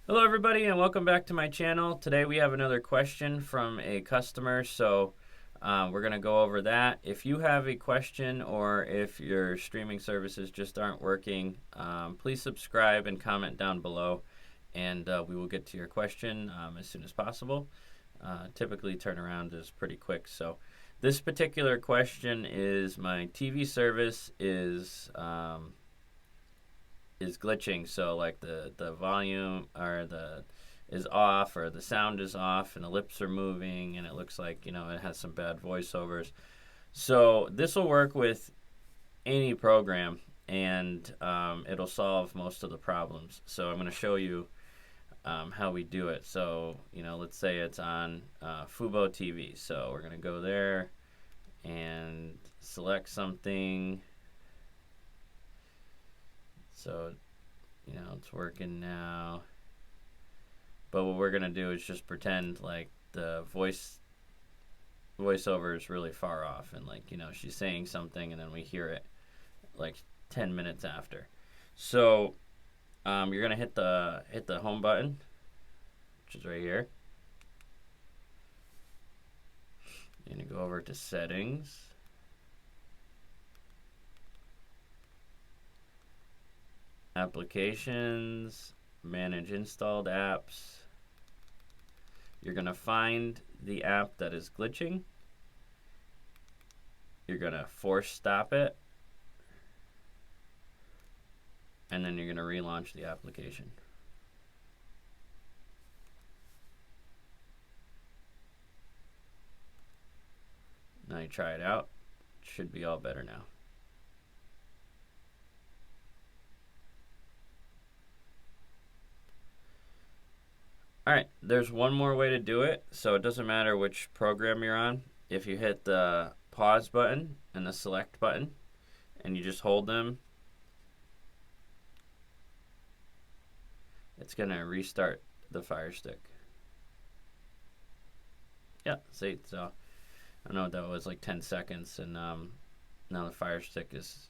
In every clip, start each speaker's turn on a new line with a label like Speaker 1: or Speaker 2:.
Speaker 1: Hello everybody and welcome back to my channel. Today we have another question from a customer, so we're going to go over that. If you have a question or if your streaming services just aren't working, please subscribe and comment down below, and we will get to your question as soon as possible. Typically turnaround is pretty quick. So this particular question is my TV service is glitching, so like the volume or the is off, or the sound is off, and the lips are moving, and it looks like it has some bad voiceovers. So this will work with any program, and it'll solve most of the problems. So I'm going to show you how we do it. So let's say it's on Fubo TV. So we're going to go there and select something. So, it's working now. But what we're going to do is just pretend like the voiceover is really far off, and she's saying something and then we hear it like 10 minutes after. So, you're going to hit the home button, which is right here. You're going to go over to settings. Applications, manage installed apps. You're going to find the app that is glitching. You're going to force stop it. And then you're going to relaunch the application. Now you try it out. It should be all better now. Alright, there's one more way to do it, so it doesn't matter which program you're on. If you hit the pause button and the select button, and you just hold them, it's going to restart the Firestick. Yeah, see, so I know that was like 10 seconds, and now the Firestick is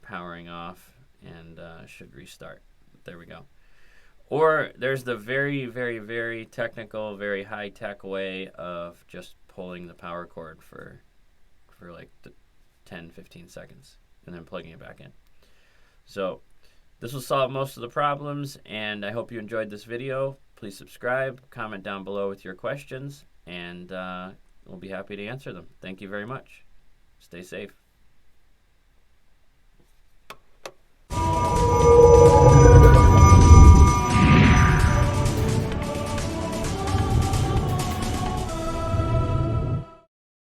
Speaker 1: powering off and should restart. There we go. Or there's the very, very, very technical, very high-tech way of just pulling the power cord for like 10, 15 seconds and then plugging it back in. So this will solve most of the problems, and I hope you enjoyed this video. Please subscribe, comment down below with your questions, and we'll be happy to answer them. Thank you very much. Stay safe.